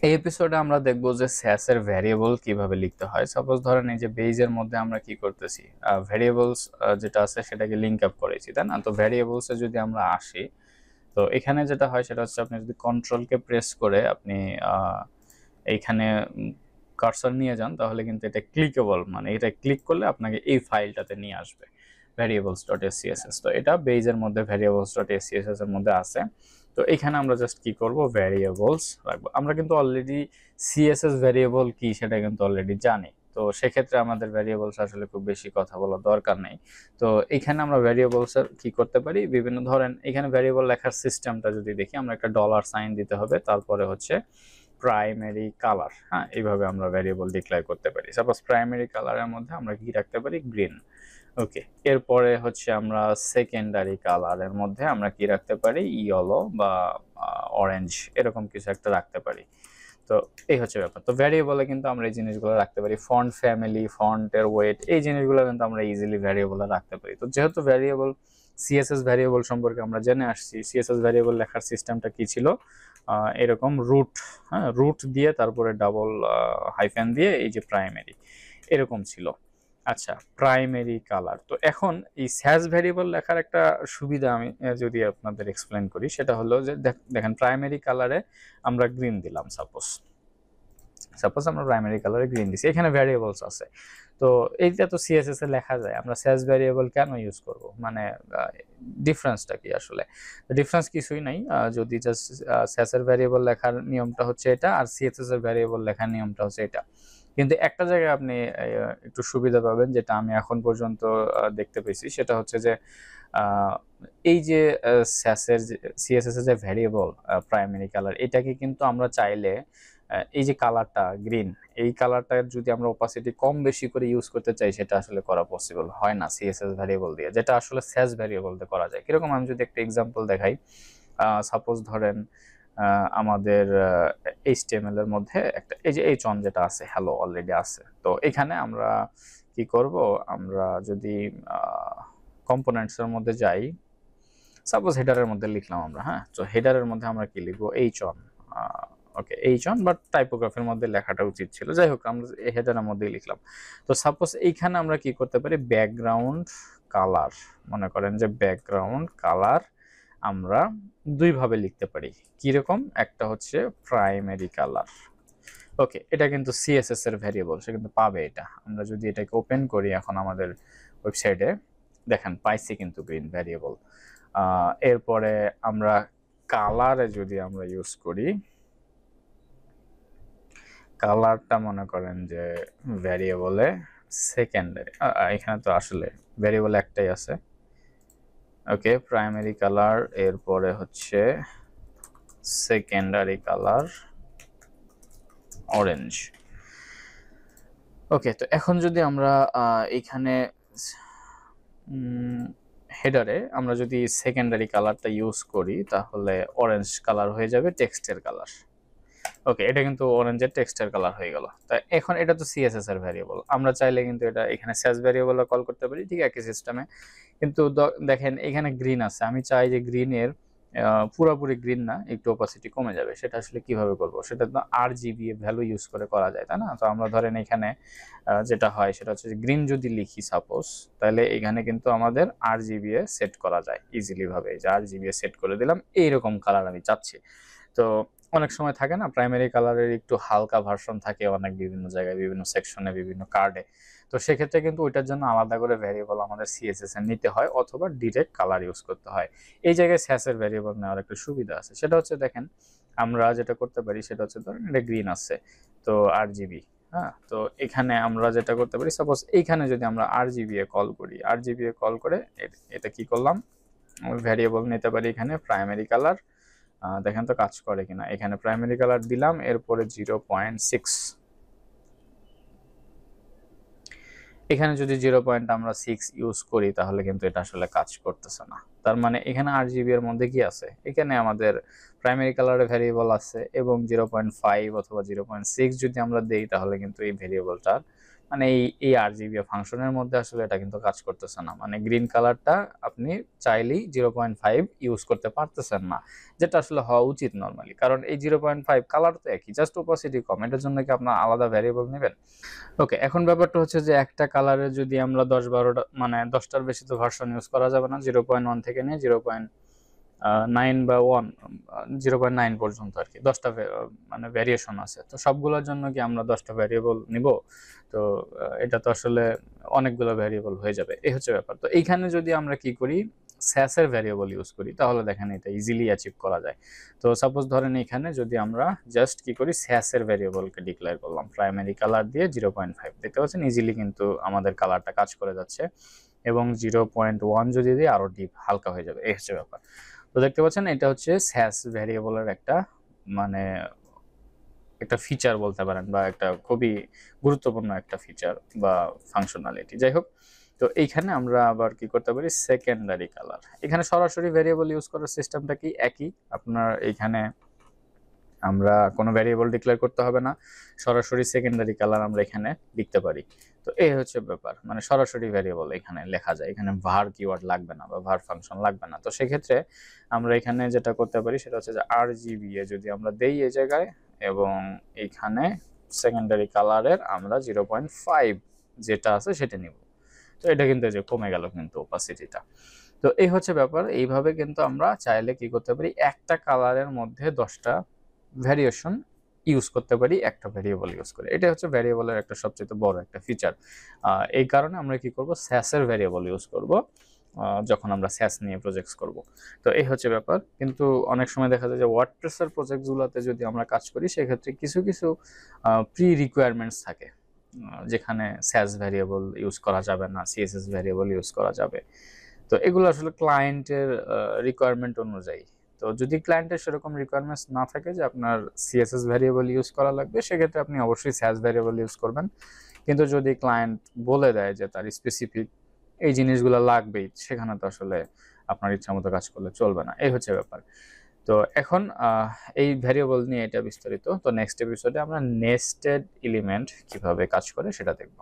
এই এপিসোডে আমরা দেখব যে স্যাস এর ভ্যারিয়েবল কিভাবে লিখতে হয়। সাপোজ ধরেন এই যে বেজের মধ্যে আমরা কি করতেছি, ভ্যারিয়েবলস যেটা আছে সেটাকে লিঙ্ক আপ করেছি, তাই না? তো ভ্যারিয়েবলসে যদি আমরা আসি, তো এখানে যেটা হয় সেটা হচ্ছে আপনি যদি কন্ট্রোলকে প্রেস করে আপনি এইখানে কার্সর নিয়ে যান, তাহলে কিন্তু এটা ক্লিকেবল, মানে এটা ক্লিক করলে আপনাকে এই ফাইলটাতে নিয়ে আসবে variables.scss। তো এটা বেজের মধ্যে variables.scss এর মধ্যে আছে। তো এখানে আমরা জাস্ট কি করব, ভ্যারিয়েবলস রাখবো। আমরা কিন্তু অলরেডি সিএসএস ভ্যারিয়েবল কি সেটা কিন্তু অলরেডি জানি, তো সেক্ষেত্রে আমাদের ভ্যারিয়েবলস আসলে খুব বেশি কথা বলার দরকার নেই। তো এখানে আমরা ভ্যারিয়েবলস এর কি করতে পারি, বিভিন্ন ধরেন এখানে ভ্যারিয়েবল লেখার সিস্টেমটা যদি দেখি, আমরা একটা ডলার সাইন দিতে হবে, তারপরে হচ্ছে প্রাইমারি কালার। হ্যাঁ, এইভাবে আমরা ভ্যারিয়েবল ডিক্লেয়ার করতে পারি। সাপোজ প্রাইমারি কালারের মধ্যে আমরা কি রাখতে পারি, গ্রিন। ওকে, এরপরে হচ্ছে আমরা সেকেন্ডারি কালারের মধ্যে আমরা কি রাখতে পারি, ইয়েলো বা অরেঞ্জ, এরকম কিছু একটা রাখতে পারি। তো এই হচ্ছে ব্যাপার। তো ভ্যারিয়েবলে কিন্তু আমরা এই জিনিসগুলো রাখতে পারি, ফন্ট ফ্যামিলি, ফন্টের ওয়েট, এই জিনিসগুলো কিন্তু আমরা ইজিলি ভ্যারিয়েবলে রাখতে পারি। তো যেহেতু ভ্যারিয়েবল, সিএসএস ভ্যারিয়েবল সম্পর্কে আমরা জেনে আসছি, সিএসএস ভ্যারিয়েবল লেখার সিস্টেমটা কি ছিল, এরকম রুট, হ্যাঁ, রুট দিয়ে তারপরে ডাবল হাইফেন দিয়ে এই যে প্রাইমারি, এরকম ছিল। আচ্ছা, প্রাইমারি কালার। তো এখন এই স্যাস ভ্যারিয়েবল লেখার একটা সুবিধা আমি যদি আপনাদের এক্সপ্লেন করি, সেটা হলো যে দেখেন প্রাইমারি কালারে আমরা গ্রিন দিলাম, সাপোজ আমরা প্রাইমারি কালারে গ্রিন দিছি, এখানে ভ্যারিয়েবলস আছে। তো এইটা তো সিএসএস এ লেখা যায়, আমরা স্যাস ভ্যারিয়েবল কেন ইউজ করব, মানে ডিফারেন্সটা কি আসলে? ডিফারেন্স কিছুই নাই, যদি জাস্ট স্যাস এর ভ্যারিয়েবল লেখার নিয়মটা হচ্ছে এটা, আর সিএসএস এর ভ্যারিয়েবল লেখার নিয়মটা হচ্ছে এটা। কিন্তু একটা জায়গায় আপনি একটু সুবিধা পাবেন, যেটা আমি এখন পর্যন্ত দেখতে পেয়েছি, সেটা হচ্ছে যে এই যে স্যাসের সিএসএস এর যে ভ্যারিয়েবল প্রাইমারি কালার, এটাকে কিন্তু আমরা চাইলে এই যে কালারটা গ্রিন, এই কালারটার যদি আমরা ওপাসিটি কম বেশি করে ইউজ করতে চাই, সেটা আসলে করা পসিবল হয় না সিএসএস ভ্যারিয়েবল দিয়ে, যেটা আসলে স্যাস ভ্যারিয়েবল দিয়ে করা যায়। কিরকম, আমি যদি একটা এক্সাম্পল দেখাই, সাপোজ ধরেন আমাদের এইচটিএমএল এর মধ্যে একটা এই যে এইচ1 যেটা আছে, হ্যালো অলরেডি আছে। তো এখানে আমরা কি করব, আমরা যদি কম্পোনেন্টস এর মধ্যে যাই, সাপোজ হেডারের মধ্যে লিখলাম আমরা, হ্যাঁ, তো হেডারের মধ্যে আমরা কি লিখবো, এইচ1। ওকে, এইচ1, বাট টাইপোগ্রাফির মধ্যে লেখাটা উচিত ছিল, যাই হোক আমরা হেডারের মধ্যেই লিখলাম। তো সাপোজ এইখানে আমরা কি করতে পারি, ব্যাকগ্রাউন্ড কালার, মনে করেন যে ব্যাকগ্রাউন্ড কালার আমরা দুইভাবে লিখতে পারি। কিরকম, একটা হচ্ছে প্রাইমারি কালার। ওকে, এটা কিন্তু সিএসএস এর ভ্যারিয়েবল, সে কিন্তু পাবে এটা। আমরা যদি এটাকে ওপেন করি এখন আমাদের ওয়েবসাইটে, দেখেন পাইছি কিন্তু গ্রিন ভ্যারিয়েবল। এরপরে আমরা কালারে যদি আমরা ইউজ করি, কালারটা মনে করেন যে ভ্যারিয়েবলে সেকেন্ডারি, এখানে তো আসলে ভ্যারিয়েবল একটাই আছে। ওকে, প্রাইমারি কালার, এরপরে হচ্ছে সেকেন্ডারি কালার অরেঞ্জ। ওকে, তো এখন যদি আমরা এখানে হেডারে আমরা যদি সেকেন্ডারি কালারটা ইউজ করি, তাহলে অরেঞ্জ কালার হয়ে যাবে টেক্সটের কালার। ওকে, এটা কিন্তু অরেঞ্জের টেক্সটের কালার হয়ে গেল। তাই এখন এটা তো সিএসএস এর ভ্যারিয়েবল, আমরা চাইলে কিন্তু এটা এখানে স্যাস ভ্যারিয়েবলে কল করতে পারি, ঠিক একই সিস্টেমে। কিন্তু দেখেন এখানে গ্রিন আছে, আমি চাই যে গ্রিনের পুরোপুরি গ্রিন না, একটু অপাসিটি কমে যাবে। সেটা আসলে কিভাবে করব, সেটা তো আরজিবি ভ্যালু ইউজ করে করা যায়, তাই না? তো আমরা ধরেন এখানে যেটা হয় সেটা হচ্ছে গ্রিন যদি লিখি সাপোজ, তাহলে এখানে কিন্তু আমাদের আরজিবি সেট করা যায় ইজিলি ভাবে। এই যে আরজিবি সেট করে দিলাম, এইরকম কালার আমি চাচ্ছি। তো অনেক সময় থাকে না, প্রাইমারি কালারের একটু হালকা ভার্সন থাকে অনেক, বিভিন্ন জায়গায়, বিভিন্ন সেকশনে, বিভিন্ন কার্ডে। তো সেক্ষেত্রে কিন্তু ওইটার জন্য আলাদা করে ভ্যারিয়েবল আমাদের সিএসএস এর নিতে হয়, অথবা ডিরেক্ট কালার ইউজ করতে হয়। এই জায়গায় স্যাস এর ভ্যারিয়েবল নেওয়ার একটা সুবিধা আছে, সেটা হচ্ছে দেখেন আমরা যেটা করতে পারি সেটা হচ্ছে, ধরেন এটা গ্রিন আছে, তো আরজিবি, হ্যাঁ, তো এখানে আমরা যেটা করতে পারি, সাপোজ এইখানে যদি আমরা আরজিবি এ কল করি, আরজিবি এ কল করে এটা কি করলাম, ভ্যারিয়েবল নিতে পারি এখানে প্রাইমারি কালার। দেখেন তো কাজ করে কিনা, এখানে প্রাইমারি কালার দিলাম, এরপরে 0.6, এখানে যদি 0.6 ইউজ করি, তাহলে কিন্তু এটা আসলে কাজ করতেছে না। তার মানে এখানে আরজিবি এর মধ্যে কি আছে, এখানে আমাদের প্রাইমারি কালারের ভ্যারিয়েবল আছে, এবং 0.5 অথবা 0.6 যদি আমরা দেই, তাহলে কিন্তু এই ভ্যারিয়েবলটার মানে এই RGB ফাংশনের মধ্যে আসলে এটা কিন্তু কাজ করতেছে না, মানে গ্রিন কালারটা আপনি চাইলেই 0.5 ইউজ করতে পারতেছেন না, যেটা আসলে হওয়া উচিত নর্মালি, কারণ এই 0.5 কালার তো একই, জাস্ট ওপাসিটি কম, এটার জন্য কি আপনার আলাদা ভ্যারিয়েবল নেবেন? ওকে, এখন ব্যাপারটা হচ্ছে যে একটা কালারে যদি আমরা 10-12টা মানে 10টার বেশি তো ভার্সন ইউজ করা যাবে না, 0.1 থেকে নিয়ে 0.9 বা 0.9 পর্যন্ত আর কি 10টা মানে ভ্যারিয়েশন আছে। তো সবগুলোর জন্য কি আমরা 10টা ভ্যারিয়েবল নিব? তো এটা তো আসলে অনেকগুলো ভ্যারিয়েবল হয়ে যাবে, এই হচ্ছে ব্যাপার। তো এইখানে যদি আমরা কি করি, স্যাসের ভ্যারিয়েবল ইউজ করি, তাহলে দেখেন এটা ইজিলি অ্যাচিভ করা যায়। তো সাপোজ ধরেন এখানে যদি আমরা জাস্ট কি করি, স্যাসের ভ্যারিয়েবলকে ডিক্লেয়ার করলাম প্রাইমারি কালার দিয়ে 0.5, দেখতে পাচ্ছেন ইজিলি কিন্তু আমাদের কালারটা কাজ করে যাচ্ছে, এবং 0.1 যদি দিই আরো ডিপ হালকা হয়ে যাবে, এই হচ্ছে ব্যাপার। তো দেখতে পাচ্ছেন এটা হচ্ছে স্যাস ভ্যারিয়েবলের একটা মানে একটা ফিচার বলতে পারেন, বা একটা খুবই গুরুত্বপূর্ণ একটা ফিচার বা ফাংশনালিটি। যাই হোক, তো এইখানে আমরা আবার কি করতে পারি, সেকেন্ডারি কালার। এখানে সরাসরি ভ্যারিয়েবল ইউজ করার সিস্টেমটা কি একই, আপনার এইখানে আমরা কোনো ভ্যারিয়েবল ডিক্লেয়ার করতে হবে না, সরাসরি সেকেন্ডারি কালার আমরা এখানে লিখতে পারি। তো এই হচ্ছে ব্যাপার, মানে সরাসরি ভ্যারিয়েবল এখানে লেখা যায়, এখানে var কিওয়ার্ড লাগবে না বা var ফাংশন লাগবে না। তো সেক্ষেত্রে আমরা এখানে যেটা করতে পারি সেটা হচ্ছে যে RGB যদি আমরা দেই এই জায়গায়, এবং এইখানে সেকেন্ডারি কালারের আমরা 0.5 যেটা আছে সেটা নিব। তো এটা কিন্তু এই যে কমে গেল কিন্তু ওপাসিটিটা। তো এই হচ্ছে ব্যাপার, এইভাবে কিন্তু আমরা চাইলে কি করতে পারি, একটা কালারের মধ্যে 10টা ভ্যারিয়েশন ইউজ করতে পারি একটা ভ্যারিয়েবল ইউজ করে। এটা হচ্ছে ভ্যারিয়েবলের একটা সবচেয়ে বড় একটা ফিচার। এই কারণে আমরা কি করব, স্যাসের ভ্যারিয়েবল ইউজ করব যখন আমরা স্যাস নিয়ে প্রজেক্টস করব। তো এই হচ্ছে ব্যাপার। কিন্তু অনেক সময় দেখা যায় যে ওয়ার্ডপ্রেসের প্রজেক্টগুলোতে যদি আমরা কাজ করি, সেক্ষেত্রে কিছু কিছু প্রি রিকোয়ারমেন্টস থাকে, যেখানে স্যাস ভ্যারিয়েবল ইউজ করা যাবে না, CSS ভ্যারিয়েবল ইউজ করা যাবে। তো এগুলো আসলে ক্লায়েন্টের রিকোয়ারমেন্ট অনুযায়ী। তো যদি ক্লায়েন্টের সেরকম রিকোয়ারমেন্টস না থাকে যে আপনার CSS ভ্যারিয়েবল ইউজ করা লাগবে, সেক্ষেত্রে আপনি অবশ্যই স্যাস ভ্যারিয়েবল ইউজ করবেন। কিন্তু যদি ক্লায়েন্ট বলে দেয় যে তার স্পেসিফিক এই জিনিসগুলো লাগবেই, সেখানে তো আসলে আপনার ইচ্ছা মতো কাজ করলে চলবে না, এই হচ্ছে ব্যাপার। তো এখন এই ভ্যারিয়েবল নিয়ে এটা বিস্তারিত। তো নেক্সট এপিসোডে আমরা নেস্টেড এলিমেন্ট কিভাবে কাজ করে সেটা দেখব।